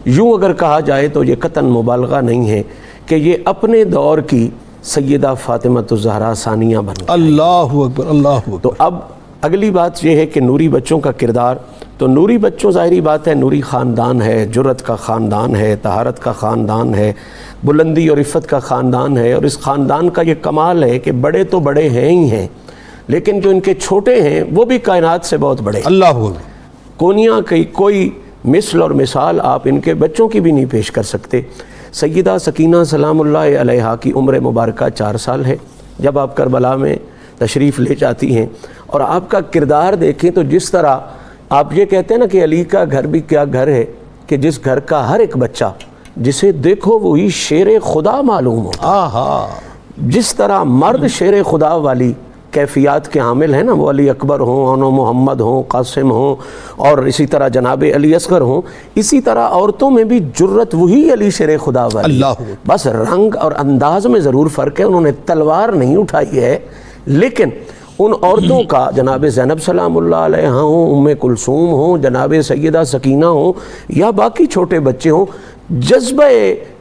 یوں اگر کہا جائے تو یہ قطعاً مبالغہ نہیں ہے کہ یہ اپنے دور کی سیدہ فاطمہ الزہرا ثانیہ بن گئی۔ اللہ اکبر، اللہ اکبر۔ تو اب اگلی بات یہ ہے کہ نوری بچوں کا کردار، تو نوری بچوں ظاہری بات ہے، نوری خاندان ہے، جرت کا خاندان ہے، طہارت کا خاندان ہے، بلندی اور عفت کا خاندان ہے، اور اس خاندان کا یہ کمال ہے کہ بڑے تو بڑے ہیں ہی ہیں، لیکن جو ان کے چھوٹے ہیں وہ بھی کائنات سے بہت بڑے ہیں۔ اللہ اکبر، کونیاں کی کوئی مثل اور مثال آپ ان کے بچوں کی بھی نہیں پیش کر سکتے۔ سیدہ سکینہ سلام اللہ علیہا کی عمر مبارکہ 4 سال ہے جب آپ کربلا میں تشریف لے جاتی ہیں، اور آپ کا کردار دیکھیں تو جس طرح آپ یہ کہتے ہیں نا کہ علی کا گھر بھی کیا گھر ہے کہ جس گھر کا ہر ایک بچہ جسے دیکھو وہی شیر خدا معلوم ہو، جس طرح مرد شیر خدا والی کیفیات کے حامل ہیں نا، وہ علی اکبر ہوں، انو محمد ہوں، قاسم ہوں، اور اسی طرح جناب علی اصغر ہوں، اسی طرح عورتوں میں بھی جرت وہی علی شیر خدا والی، بس رنگ اور انداز میں ضرور فرق ہے، انہوں نے تلوار نہیں اٹھائی ہے، لیکن ان عورتوں کا جناب زینب سلام اللہ علیہ ہوں، ام کلثوم ہوں، جناب سیدہ سکینہ ہوں، یا باقی چھوٹے بچے ہوں، جذبہ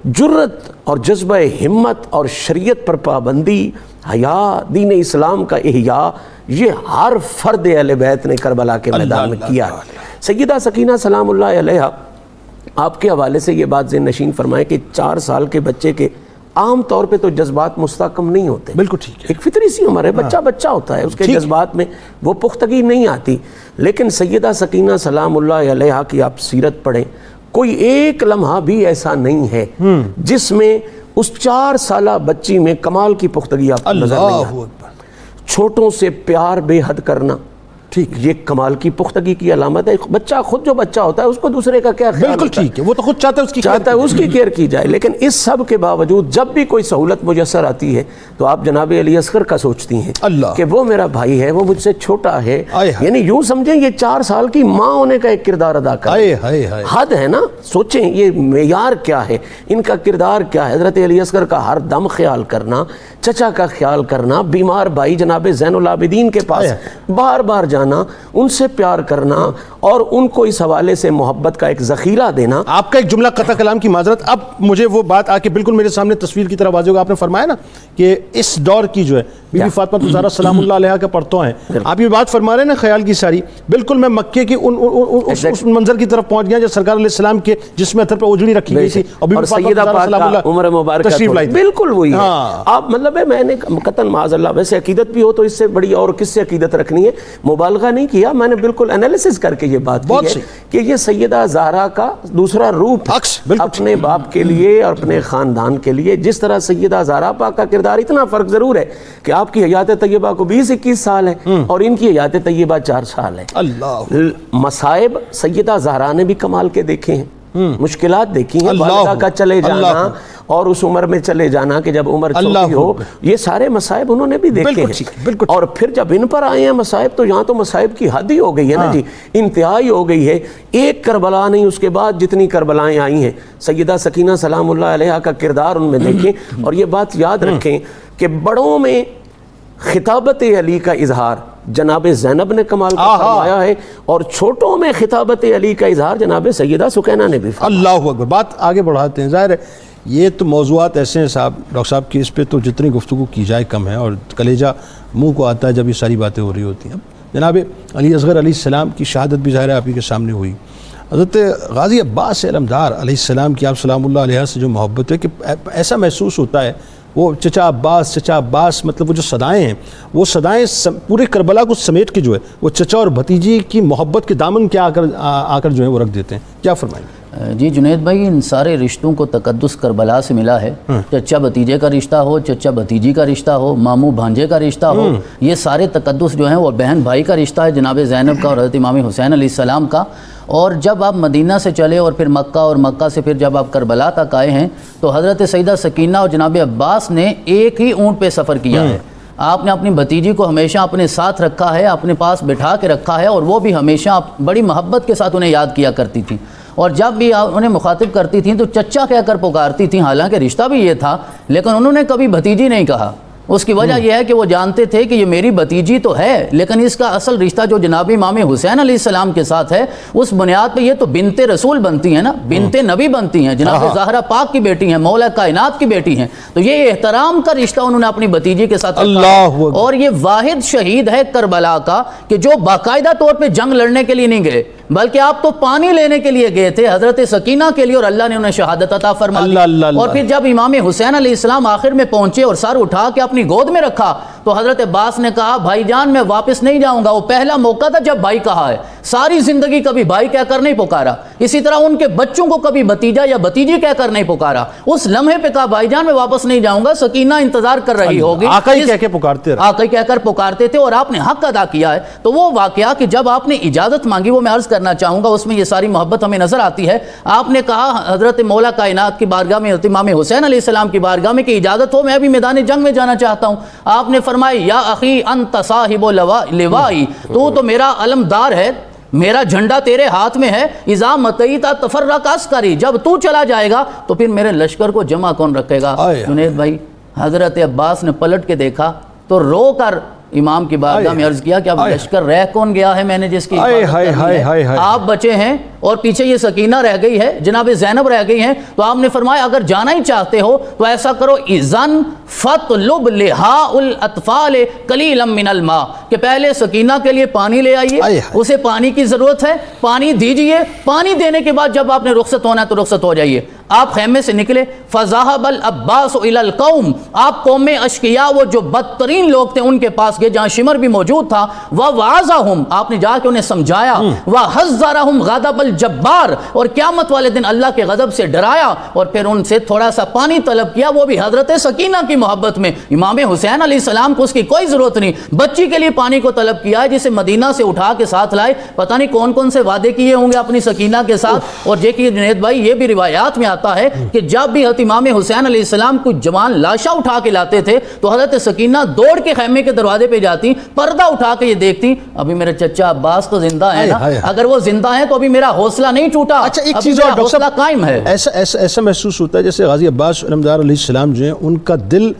جرت اور جذبہ ہمت اور شریعت پر پابندی، حیا، دین اسلام کا احیاء، یہ ہر فرد اہل بیت نے کربلا کے میدان میں کیا۔ سیدہ سکینہ سلام اللہ علیہ آپ کے حوالے سے یہ بات ذہن نشین فرمائے کہ 4 سال کے بچے کے عام طور پہ تو جذبات مستحکم نہیں ہوتے، بالکل ٹھیک ہے، ایک فطری سی عمر ہے، بچہ ہوتا ہے، اس کے جذبات میں وہ پختگی نہیں آتی، لیکن سیدہ سکینہ سلام اللہ علیہا کی آپ سیرت پڑھیں، کوئی ایک لمحہ بھی ایسا نہیں ہے جس میں اس 4 سالہ بچی میں کمال کی پختگی آپ کو نظر نہیں آتی۔ چھوٹوں سے پیار بے حد کرنا، یہ کمال کی پختگی کی علامت ہے. بچہ خود جو بچہ ہوتا ہے اس کو دوسرے کا کیا خیال بالکل ٹھیک ہے, وہ تو خود چاہتا ہے اس کی کیئر کی جائے. لیکن اس سب کے باوجود جب بھی کوئی سہولت میسر آتی ہے تو آپ جناب علی اصغر کا سوچتی ہیں کہ وہ میرا بھائی ہے, وہ مجھ سے چھوٹا ہے. یعنی یوں سمجھیں یہ 4 سال کی ماں ہونے کا ایک کردار ادا کر رہے ہیں. حد ہے نا, سوچیں یہ معیار کیا ہے, ان کا کردار کیا ہے. حضرت علی اصغر کا ہر دم خیال کرنا, چچا کا خیال کرنا, بیمار بھائی جناب زین العابدین کے پاس بار بار جانا, ان سے پیار کرنا اور ان کو اس حوالے سے محبت کا ایک ذخیرہ دینا. آپ کا ایک جملہ قطع کلام کی معذرت, اب مجھے وہ بات آ کے بالکل میرے سامنے تصویر کی طرح واضح ہوگا. آپ نے فرمایا نا کہ اس دور کی جو ہے بی بی فاطمہ زہرا سلام اللہ علیہا کا پرتو ہیں, آپ یہ بات فرما رہے ہیں نا خیال کی ساری, بالکل میں مکے کی اس منظر کی طرف پہنچ گیا جو سرکار علیہ السلام کے جسم اتھر پہ اجڑی رکھی گئی تھی اور بی بی فاطمہ سلام اللہ عمر مبارکہ تشریف لائی, بالکل وہی ہے. آپ مطلب ہے, میں نے قطعاً معاذ اللہ, ویسے عقیدت بھی ہو تو اس سے بڑی اور کس سے عقیدت رکھنی ہے, مبالغہ نہیں کیا, میں نے بالکل انالیسس کر کے یہ بات کی ہے کہ یہ سیدہ زہرا کا دوسرا روپ اپنے باپ کے لیے اور اپنے خاندان کے لیے. جس طرح سیدہ زہرا پاک کا کردار, اتنا فرق ضرور ہے کہ آپ کی حیات طیبہ کو 20-21 سال ہے اور ان کی حیات طیبہ 4 سال ہے. مصائب سیدہ زہرا نے بھی کمال کے دیکھے ہیں, مشکلات دیکھی ہیں, والدہ کا چلے جانا اور اس عمر میں چلے جانا کہ جب عمر چھوٹی ہو, یہ سارے مصائب انہوں نے بھی دیکھے ہیں. اور پھر جب ان پر آئے ہیں مصائب تو یہاں تو مصائب کی حد ہی ہو گئی ہے نا جی, انتہائی ہو گئی ہے. ایک کربلا نہیں, اس کے بعد جتنی کربلائیں آئی ہیں, سیدہ سکینہ سلام اللہ علیہا کا کردار ان میں دیکھیں. اور یہ بات یاد رکھیں کہ بڑوں میں خطابت علی کا اظہار جناب زینب نے کمال کا فرمایا ہے, اور چھوٹوں میں خطابت علی کا اظہار جناب سیدہ سکینہ نے بھی فرمایا. اللہ اکبر. بات آگے بڑھاتے ہیں. ظاہر ہے یہ تو موضوعات ایسے ہیں صاحب, ڈاکٹر صاحب کی اس پہ تو جتنی گفتگو کی جائے کم ہے, اور کلیجہ منہ کو آتا ہے جب یہ ساری باتیں ہو رہی ہوتی ہیں. اب جناب علی اصغر علیہ السلام کی شہادت بھی ظاہر ہے آپ ہی کے سامنے ہوئی. حضرت غازی عباس علمدار علیہ السلام کی آپ سلام اللہ علیہ سے جو محبت ہے کہ ایسا محسوس ہوتا ہے, وہ چچا عباس مطلب وہ جو صدائیں ہیں, وہ صدائیں پورے کربلا کو سمیٹ کے جو ہے وہ چچا اور بھتیجی کی محبت کے دامن کے آ کر جو ہے وہ رکھ دیتے ہیں. کیا فرمائیں گے؟ جی جنید بھائی, ان سارے رشتوں کو تقدس کربلا سے ملا ہے. چچا بھتیجے کا رشتہ ہو, چچا بھتیجی کا رشتہ ہو, ماموں بھانجے کا رشتہ ہو, یہ سارے تقدس جو ہیں وہ بہن بھائی کا رشتہ ہے, جناب زینب کا اور حضرت امام حسین علیہ السلام کا. اور جب آپ مدینہ سے چلے اور پھر مکہ, اور مکہ سے پھر جب آپ کربلا تک آئے ہیں تو حضرت سیدہ سکینہ اور جناب عباس نے ایک ہی اونٹ پہ سفر کیا ہے. آپ نے اپنی بھتیجی کو ہمیشہ اپنے ساتھ رکھا ہے, اپنے پاس بٹھا کے رکھا ہے, اور وہ بھی ہمیشہ بڑی محبت کے ساتھ انہیں یاد کیا کرتی تھی. اور جب بھی انہیں مخاطب کرتی تھیں تو چچا کہہ کر پکارتی تھیں, حالانکہ رشتہ بھی یہ تھا, لیکن انہوں نے کبھی بھتیجی نہیں کہا. اس کی وجہ یہ ہے کہ وہ جانتے تھے کہ یہ میری بھتیجی تو ہے, لیکن اس کا اصل رشتہ جو جناب امام حسین علیہ السلام کے ساتھ ہے, اس بنیاد پہ یہ تو بنت رسول بنتی ہیں نا, بنت نبی بنتی ہیں, جناب زہرا پاک کی بیٹی ہیں, مولا کائنات کی بیٹی ہیں. تو یہ احترام کا رشتہ انہوں نے اپنی بھتیجی کے ساتھ رکھا. اور یہ واحد شہید ہے کربلا کا کہ جو باقاعدہ طور پہ جنگ لڑنے کے لیے نہیں گئے, بلکہ آپ تو پانی لینے کے لیے گئے تھے حضرت سکینہ کے لیے, اور اللہ نے انہیں شہادت عطا فرمائی. اور پھر جب امام حسین علیہ السلام آخر میں پہنچے اور سر اٹھا کے اپنی گود میں رکھا تو حضرت عباس نے کہا, بھائی جان میں واپس نہیں جاؤں گا. وہ پہلا موقع تھا جب بھائی کہا ہے, ساری زندگی کبھی بھائی کہہ کر نہیں پکارا. اسی طرح ان کے بچوں کو کبھی بھتیجا یا بھتیجی کہہ کر نہیں پکارا. اس لمحے پہ کہا, بھائی جان میں واپس نہیں جاؤں گا, سکینہ انتظار کر رہی ہوگی. آقا کہہ کے پکارتے رہے, آقا کہہ کر پکارتے تھے, اور آپ نے حق ادا کیا ہے. تو وہ واقعہ کہ جب آپ نے اجازت مانگی, وہ میں عرض کرنا چاہوں گا, اس میں یہ ساری محبت ہمیں نظر آتی ہے. آپ نے کہا حضرت مولا کائنات کی بارگاہ میں, حضرت امام حسین علیہ السلام کی بارگاہ میں کہ اجازت ہو, میں بھی میدان جنگ میں جانا چاہتا ہوں. آپ نے فرمایا, یا اخی انت صاحب لوائی, تو میرا علمدار ہے, میرا جھنڈا تیرے ہاتھ میں ہے. اذا متیت تفرق عسکری, جب تو چلا جائے گا تو پھر میرے لشکر کو جمع کون رکھے گا؟ جنید بھائی, حضرت عباس نے پلٹ کے دیکھا تو رو کر امام کی بارگاہ میں عرض کیا کہ اب لشکر رہ کون گیا ہے, میں نے جس کی آپ بچے ہیں, اور پیچھے یہ سکینہ رہ گئی ہے, جناب زینب رہ گئی ہیں. تو آپ نے فرمایا, اگر جانا ہی چاہتے ہو تو ایسا کرو, اذن فطلب لہا الاطفال قلیلا من الماء, کہ پہلے سکینہ کے لیے پانی لے آئیے, اسے پانی کی ضرورت ہے, پانی دیجئے, پانی دینے کے بعد جب آپ نے رخصت ہونا ہے تو رخصت ہو جائیے. آپ خیمے سے نکلے، فذهب العباس الى القوم، آپ قوم اشقیاء وہ جو بدترین لوگ تھے ان کے پاس گئے جہاں شمر بھی موجود تھا، ووعظهم، آپ نے جا کے انہیں سمجھایا، وحذرهم غضب الجبار، اور قیامت والے دن اللہ کے غضب سے ڈرایا، اور پھر ان سے تھوڑا سا پانی طلب کیا، وہ بھی حضرت سکینہ کی محبت میں۔ امام حسین علیہ السلام کو اس کی کوئی ضرورت نہیں، بچی کے لیے پانی کو طلب کیا ہے جسے مدینہ سے اٹھا کے ساتھ لائے، پتہ نہیں کون کون سے وعدے کیے ہوں گے اپنی سکینہ کے ساتھ۔ اور جیسے جنید بھائی یہ بھی روایات میں آتا ہے کہ جب بھی حضرت امام حسین علیہ السلام کو جوان لاشا اٹھا کے لاتے تھے تو حضرت سکینہ دوڑ کے خیمے کے دروازے پہ جاتی، پردہ اٹھا کے یہ دیکھتی، ابھی میرے چچا عباس تو زندہ ہے نا، اگر وہ زندہ ہیں تو ابھی میرا حوصلہ نہیں ٹوٹا، اچھا ایک ابھی چیز میرا اور ڈاکٹر حوصلہ قائم ہے۔ ایسا محسوس ہوتا ہے جیسے غازی عباس علمدار علیہ السلام جو ہیں ان کا دل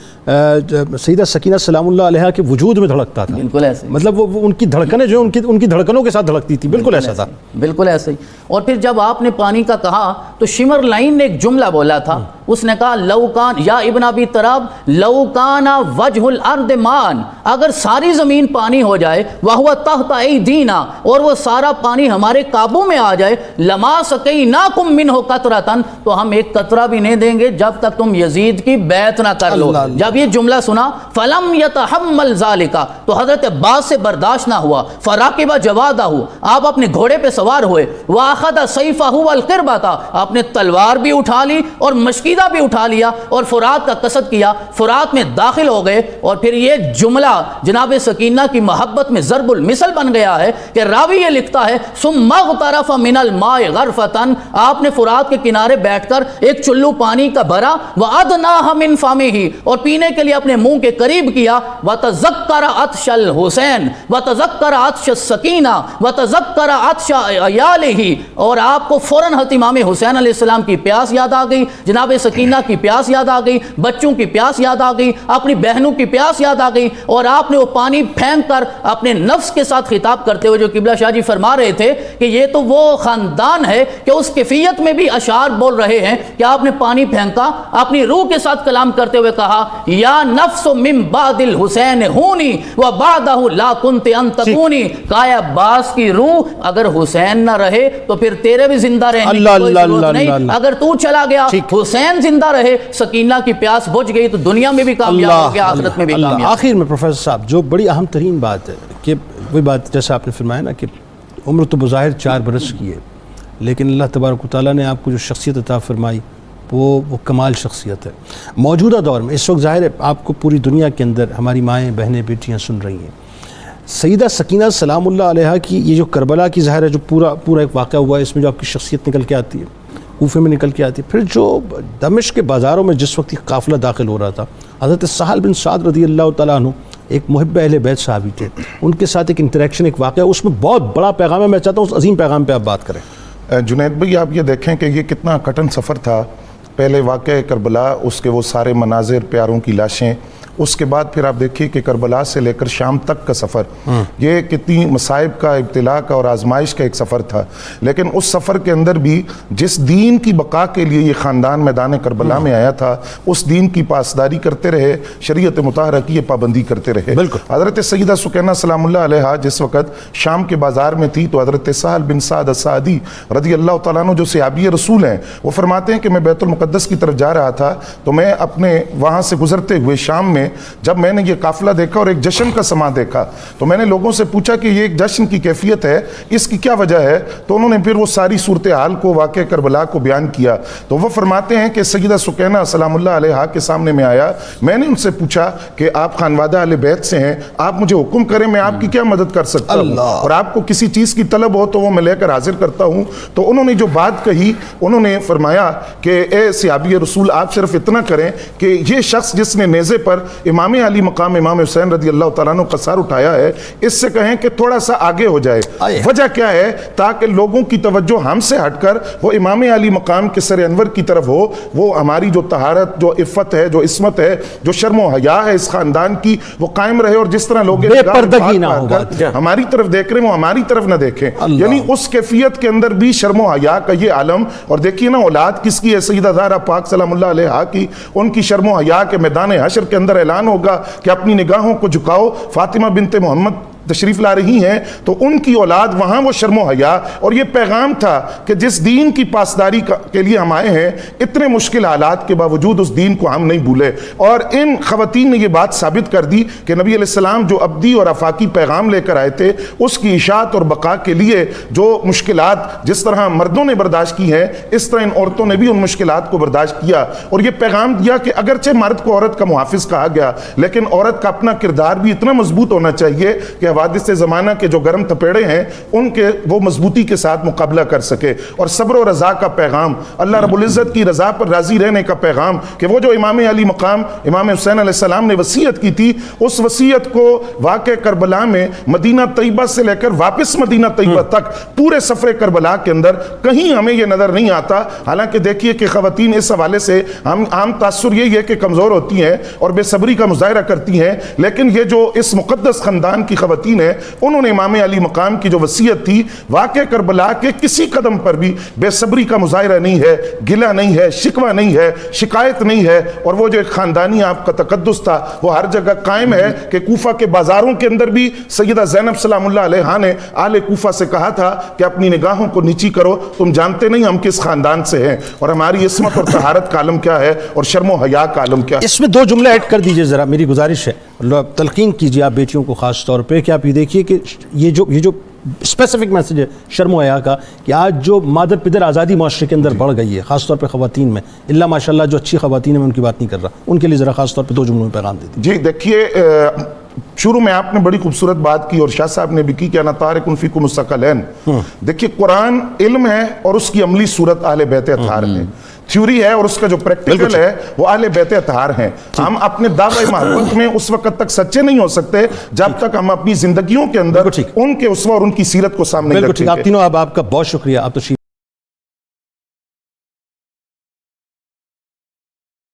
سیدہ سکینہ سلام اللہ علیہا کے وجود میں دھڑکتا تھا، بالکل ایسے، مطلب وہ ان کی دھڑکنیں جو ہیں ان کی دھڑکنوں کے ساتھ دھڑکتی تھی، بالکل ایسا تھا، بالکل ایسے ہی۔ اور پھر جب آپ نے پانی کا کہا تو شمر لائن نے ایک جملہ بولا تھا، اس نے کہا لو کان یا ابن ابی طراب لو کان وجہ الارض مان، اگر ساری زمین پانی ہو جائے وہو تحت ایدینا، اور وہ سارا پانی ہمارے قابو میں آ جائے، لما سقیناکم منہ قطرۃ، تو ہم ایک قطرہ بھی نہیں دیں گے جب تک تم یزید کی بیعت نہ کر لو۔ جب یہ جملہ سنا فلم یتحمل ذالک، تو حضرت عباس سے برداشت نہ ہوا، فراقب جوادہ، آپ اپنے گھوڑے پہ سوار ہوئے، واخذ سیفہ والقربۃ، آپ نے تلوار بھی اٹھا لی اور مشکیدہ بھی اٹھا لیا اور فرات کا قصد کیا، فرات میں داخل ہو گئے۔ اور پھر یہ جملہ جناب سکینہ کی محبت میں ضرب المثل بن گیا ہے کہ راوی یہ لکھتا ہے ثم اغترف من الماء غرفۃ، آپ نے فرات کے کنارے بیٹھ کر ایک چلو پانی کا بھرا، وادناہ من فمہ، اور پینے کے لیے اپنے منہ کے قریب کیا، وتذکر عطش الحسین وتذکر عطش السکینہ وتذکر عطش عیالہ، اور آپ کو فوراً حضرت امام حسین علیہ السلام کی پیاس یاد آ گئی، جناب سکینہ کی پیاس یاد آ گئی، بچوں کی پیاس یاد آ گئی، اپنی بہنوں کی پیاس یاد آ گئی، اور آپ نے وہ پانی پھینک کر اپنے نفس کے ساتھ خطاب کرتے ہوئے جو قبلہ شاہ جی فرما رہے تھے کہ یہ تو وہ خاندان ہے کہ اس کیفیت میں بھی اشعار بول رہے ہیں کہ آپ نے پانی پھینکا، اپنی روح کے ساتھ کلام کرتے ہوئے کہا یا نفس من بعد الحسین ہونی وبعدہ لا کنت ان تکونی، کہا عباس کی روح اگر حسین نہ رہے تو پھر تیرے بھی زندہ رہنے کی کوئی ضرورت نہیں، اگر تو چلا گیا حسین زندہ رہے، سکینہ کی پیاس بجھ گئی تو دنیا میں بھی کامیاب ہو گیا، آخرت میں بھی کامیاب۔ آخر میں پروفیسر صاحب جو بڑی اہم ترین بات ہے کہ وہی بات جیسا آپ نے فرمایا نا کہ عمر تو بظاہر 4 برس کی ہے، لیکن اللہ تبارک و تعالیٰ نے آپ کو جو شخصیت عطا فرمائی وہ کمال شخصیت ہے۔ موجودہ دور میں اس وقت ظاہر ہے آپ کو پوری دنیا کے اندر ہماری مائیں بہنیں بیٹیاں سن رہی ہیں، سیدہ سکینہ سلام اللہ علیہا کی یہ جو کربلا کی ظاہر ہے جو پورا ایک واقعہ ہوا ہے، اس میں جو آپ کی شخصیت نکل کے آتی ہے، کوفے میں نکل کے آتی ہے، پھر جو دمشق کے بازاروں میں جس وقت یہ قافلہ داخل ہو رہا تھا، حضرت سہل بن سعد رضی اللہ تعالیٰ عنہ ایک محب اہل بیت صحابی تھے، ان کے ساتھ ایک انٹریکشن، ایک واقعہ، اس میں بہت بڑا پیغام ہے، میں چاہتا ہوں اس عظیم پیغام پہ آپ بات کریں۔ جنید بھائی آپ یہ دیکھیں کہ یہ کتنا کٹن سفر تھا، پہلے واقعہ کربلا، اس کے وہ سارے مناظر، پیاروں کی لاشیں، اس کے بعد پھر آپ دیکھیے کہ کربلا سے لے کر شام تک کا سفر، یہ کتنی مصائب کا، ابتلا کا اور آزمائش کا ایک سفر تھا، لیکن اس سفر کے اندر بھی جس دین کی بقا کے لیے یہ خاندان میدان کربلا میں آیا تھا، اس دین کی پاسداری کرتے رہے، شریعت مطہرہ کی یہ پابندی کرتے رہے۔ حضرت سیدہ سکینہ سلام اللہ علیہا جس وقت شام کے بازار میں تھی تو حضرت سہل بن سعد الساعدی رضی اللہ تعالیٰ عنہ جو صحابی رسول ہیں، وہ فرماتے ہیں کہ میں بیت المقدس کی طرف جا رہا تھا تو میں اپنے وہاں سے گزرتے ہوئے شام میں جب میں نے یہ قافلہ دیکھا اور ایک جشن کا سما دیکھا تو میں نے لوگوں سے پوچھا کہ یہ ایک جشن کی کیفیت ہے، اس کی کیا وجہ ہے؟ تو انہوں نے پھر وہ ساری صورتحال کو، واقعہ کربلا کو بیان کیا۔ تو وہ فرماتے ہیں کہ سیدہ سکینہ سلام اللہ علیہا کے سامنے میں آیا، میں نے ان سے پوچھا کہ آپ خانوادہ اہل بیت سے ہیں، آپ مجھے حکم کریں میں آپ کی کیا مدد کر سکتا ہوں، اور آپ کو کسی چیز کی طلب ہو تو وہ میں لے کر حاضر کرتا ہوں۔ تو انہوں نے جو بات کہی، انہوں نے فرمایا کہ اے صحابی رسول آپ صرف اتنا کریں کہ یہ شخص جس نے نیزے پر امام علی مقام امام حسین رضی اللہ تعالیٰ عنہ کا سر اٹھایا ہے، اس سے کہیں کہ تھوڑا سا آگے ہو جائے۔ وجہ کیا ہے؟ تاکہ لوگوں کی توجہ ہم سے ہٹ کر وہ امام علی مقام کے سر انور کی طرف ہو، وہ ہماری جو طہارت، جو عفت ہے، جو عصمت ہے، جو شرم و حیا ہے اس خاندان کی، وہ قائم رہے، اور جس طرح لوگ بے پردگی نہ ہو، ہماری طرف دیکھ رہے ہیں وہ ہماری طرف نہ دیکھیں، یعنی اس کیفیت کے اندر بھی شرم و حیا کا یہ عالم۔ اور دیکھیے نا اولاد کس کی ہے؟ سیدہ زہرا پاک سلام اللہ علیہا کی، ان کی شرم و حیا کے میدان حشر کے اندر اعلان ہوگا کہ اپنی نگاہوں کو جھکاؤ، فاطمہ بنت محمد تشریف لا رہی ہیں تو ان کی اولاد وہاں وہ شرم و حیا، اور یہ پیغام تھا کہ جس دین کی پاسداری کے لیے ہم آئے ہیں، اتنے مشکل حالات کے باوجود اس دین کو ہم نہیں بھولے۔ اور ان خواتین نے یہ بات ثابت کر دی کہ نبی علیہ السلام جو ابدی اور آفاقی پیغام لے کر آئے تھے، اس کی اشاعت اور بقا کے لیے جو مشکلات جس طرح مردوں نے برداشت کی ہیں، اس طرح ان عورتوں نے بھی ان مشکلات کو برداشت کیا، اور یہ پیغام دیا کہ اگرچہ مرد کو عورت کا محافظ کہا گیا، لیکن عورت کا اپنا کردار بھی اتنا مضبوط ہونا چاہیے کہ حوادث زمانہ کے جو گرم تپیڑے ہیں ان کے وہ مضبوطی کے ساتھ مقابلہ کر سکے۔ اور صبر و رضا کا پیغام، اللہ رب العزت کی رضا پر راضی رہنے کا پیغام، کہ وہ جو امام علی مقام امام حسین علیہ السلام نے وصیت کی تھی، اس وصیت کو واقع کربلا میں مدینہ طیبہ سے لے کر واپس مدینہ طیبہ تک پورے سفر کربلا کے اندر کہیں ہمیں یہ نظر نہیں آتا۔ حالانکہ دیکھیے کہ خواتین اس حوالے سے عام تاثر یہی ہے کہ کمزور ہوتی ہیں اور بے صبری کا مظاہرہ کرتی ہیں، لیکن یہ جو اس مقدس خاندان کی خواتین ہیں، انہوں نے امام علی مقام کی جو وصیت تھی، واقع کربلا کے کسی قدم پر بھی بے صبری کا مظاہرہ نہیں ہے، گلہ نہیں ہے، شکوہ نہیں ہے، شکایت نہیں ہے، اور وہ جو ایک خاندانی آپ کا تقدس تھا وہ ہر جگہ قائم ہے۔ کہ کوفہ کے بازاروں کے اندر بھی سیدہ زینب سلام اللہ علیہا نے آل کوفہ سے کہا تھا کہ اپنی نگاہوں کو نیچی کرو، تم جانتے نہیں ہم کس خاندان سے ہیں، اور ہماری عصمت اور طہارت کا عالم کیا ہے، اور شرم و حیا کا عالم کیا ہے۔ اس میں دو جملے ایڈ کر دیجئے ذرا، میری گزارش ہے، تلقین کیجئے آپ بیٹیوں کو خاص طور پہ، کہ آپ یہ دیکھیے کہ یہ جو اسپیسیفک میسج ہے شرم و حیا کا، کہ آج جو مادر پدر آزادی معاشرے کے اندر بڑھ گئی ہے، خاص طور پہ خواتین میں، اللہ ماشاءاللہ جو اچھی خواتین ہیں میں ان کی بات نہیں کر رہا، ان کے لیے ذرا خاص طور پہ دو جملوں میں پیغام دیتے۔ جی دیکھیے، شروع میں آپ نے بڑی خوبصورت بات کی اور شاہ صاحب نے بھی کی کہ انا طارق فیکم مستقلین۔ دیکھیے قرآن علم ہے اور اس کی عملی صورت اہل بیت اطہار ہے، تھیوری ہے اور اس کا جو پریکٹیکل ہے وہ اہل بیت اطہار ہیں۔ ہم اپنے دعوی محبت میں اس وقت تک سچے نہیں ہو سکتے جب تک ہم اپنی زندگیوں کے اندر ان کے اسوہ اور ان کی سیرت کو سامنے رکھیں گے۔ آپ تینوں، آپ کا بہت شکریہ، آپ تشریف